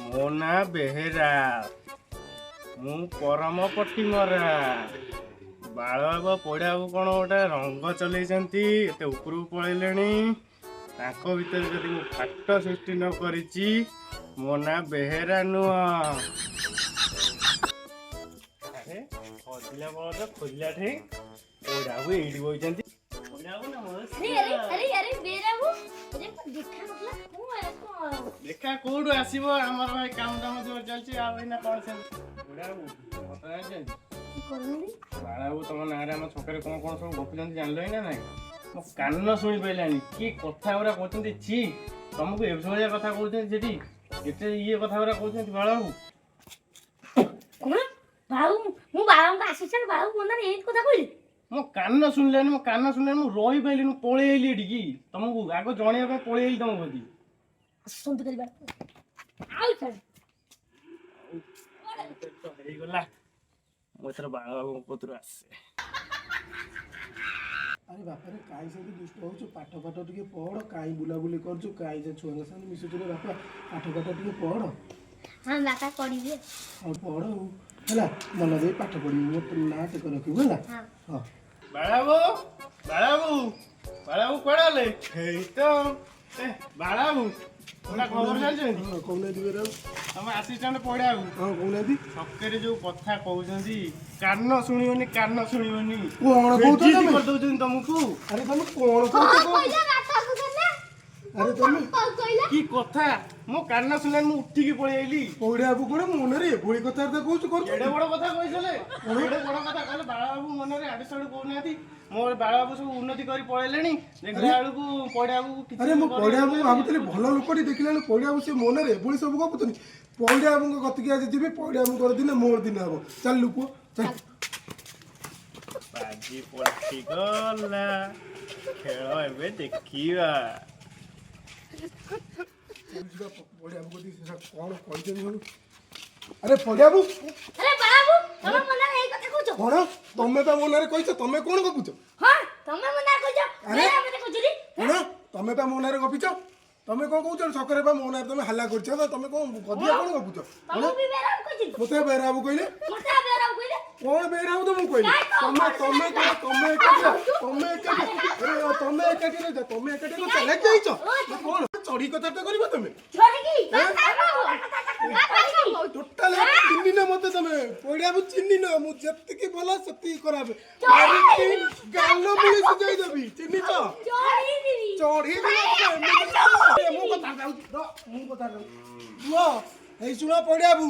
ମୋ ନା ବେହେରା, ମୁଁ ପରମ ପଟି ମରା। ବାଳକ ପଡ଼ିଆକୁ କ'ଣ ଗୋଟେ ରଙ୍ଗ ଚଲେଇଛନ୍ତି, ଏତେ ଉପରକୁ ପଳେଇଲେଣି। ତାଙ୍କ ଭିତରେ ଯଦି ମୁଁ ଫାଟ ସୃଷ୍ଟି ନ କରିଛି, ମୋ ନା ବେହେରା ନୁହଁ। ଆରେ ଖୋଜିଲା ବଳଦ ଖୋଜିଲା ଠେଇଁ ପଡ଼ିଆକୁ ଏଇଠି ବଇଛନ୍ତି। ଦେଖା କୋଉଠୁ ଆସିବ? ଆମର ଭାଇ କାମ ଦାମ ଜୋର ଚାଲିଛି। ଆଉ ଏଇନା କ'ଣ ବାଳାବୁ ତମ ନାଁରେ ଆମ ଛକରେ କ'ଣ କ'ଣ ସବୁ ଗପୁଛନ୍ତି ଜାଣିଲ ନା ନାଇଁ? ମୋ କାନ ଶୁଣି ପାଇଲାଣି କି କଥା ଗୁରା କହୁଛନ୍ତି। ଛି, ତମକୁ ଏଭଳିଆ କଥା କହୁଛନ୍ତି ସେଠି? କେତେ ଇଏ କଥା ଗୁରା କହୁଛନ୍ତି ବାଳାବୁ। ମୋ କାନ ଶୁଣିଲାନି, ମୋ କାନ ଶୁଣିଲାନି। ମୁଁ ରହିପାରିଲିନି, ପଳେଇ ଆଇଲି ଏଠିକି। ତମକୁ ଆଗ ଜଣେଇବା ପାଇଁ ପଳେଇ ଆଇଲି ତମ ପ୍ରତି। ହେଇଗଲା, ମୁଁ ଏଥର ବାଳବାବୁଙ୍କ କତିରୁ ଆସେ। ଆରେ ବାପାରେ କାହିଁ ସେମିତି ଦୁଷ୍ଟ ହଉଛୁ? ପାଠ ଟିକେ ପଢ। କାହିଁ ବୁଲାବୁଲି କରୁଛୁ? କାହିଁ ସେ ଛୁଆଙ୍କ ସାଙ୍ଗେ ମିଶୁଛୁ ରେ ବାପା? ପାଠ ଟିକେ ପଢ। ହଁ ବାପା ପଢିବି। ହଉ ପଢ ହେଲା, ମନ ଦେଇ ପାଠ ପଢିବୁ। ମୋ ନାଁ ଟେକ ରଖିବୁ ହେଲା। ହଁ ବାଳାବୁ, ବାଳାବୁ, ବାଳାବୁ କୁଆଡେ ଗଲେ? ହେଇ ତ ବାଳାବୁ, ଖବର ଜାଣିଛନ୍ତି? କହୁନାହାନ୍ତି ବେରା, ତମ ଆସିଷ୍ଟାଣ୍ଟ ପଢିବାକୁ। ହଁ କହୁନାହାନ୍ତି। ଛକରେ ଯୋଉ କଥା କହୁଛନ୍ତି, କାନ ଶୁଣିବନି, କାନ ଶୁଣିବନି। କଣ କହୁଛ ତମେ? କରିଦଉଛନ୍ତି ତମକୁ। ଆରେ ତମେ କଣ କହୁଛ? ଆରେ ତମେ କି କଥା? ମୋ କାନ ଶୁଣିଲାନି, ମୁଁ ଉଠିକି ପଳେଇ ଆଇଲି। ପଢିବାକୁ କଣ ମନରେ ଏଭଳି କଥାବାର୍ତ୍ତା କହୁଛୁ? ଏଡେ ବଡ କଥା କହିଥିଲେ, ଏଡେ ବଡ କଥା କହିଲେ। ବାଳବାବୁ ମନରେ ଆଡେ ସାଡେ କହୁନାହାନ୍ତି। ମୋର ବାଳବାବୁ ସବୁ ଉନ୍ନତି କରି ପଳେଇଲେଣି। ଦେଖିଲା ବେଳକୁ ପଢିବାକୁ କିଛି। ଆରେ ମୁଁ ପଢିବାକୁ ଭାବୁଥିଲି ଭଲ ଲୋକଟି, ଦେଖିଲା ବେଳକୁ ପଢିବାକୁ ସେ ମନରେ ଏଭଳି ସବୁ ଗପୁଛନ୍ତି। ପଢିବାବୁଙ୍କ କତିକି ଆଜି ଯିବି। ପଢିବାବୁଙ୍କର ଦିନେ ମୋର ଦିନ ହବ। ଚାଲୁ ପୁଅ ଚାଲ। ବାଜି ପଡିଗଲା, ଖେଳ ଏବେ ଦେଖିବା। ପଢିବାକୁ କଣ କହିଛନ୍ତି ସବୁ? ଆରେ ପଢିବାକୁ କଣ ତମେ ବା ମୋ ନାଁରେ କହିଛ? ତମେ କଣ ଗପୁଛ? ଆରେ କଣ ତମେ ବା ମୋ ନାଁରେ ଗପିଛ? ତମେ କଣ କହୁଛ? ଛକରେ ବା ମୋ ନାଁରେ ତମେ ହାଲ୍ଲା କରିଛ। ତମେ କଣ ଗଦିଆ କଣ ଗପୁଛ? ମତେ ବେହେରାବୁ କହିଲେ? କଣ ବେହେରାବୁ ତମକୁ କହିଲେ? ତମେ ଏକାଠି ଚାଲାକି ହେଇଛ। କଣ ଚଢି କଥାଟା କରିବ ତମେ? ଟୋଟାଲ ଚିହ୍ନିନ ମତେ ତମେ। ପଢିବାକୁ ଚିହ୍ନିନ। ମୁଁ ଯେତିକି ଭଲ ସେତିକି ଖରାପ। ଗାଲ ମୁଳି ସୁଝେଇ ଦେବି। ଚିହ୍ନିଛ? ଚଢି ମୁଁ କଥା କହୁଛି। ଏଇ ଶୁଣ ପଢିବାକୁ।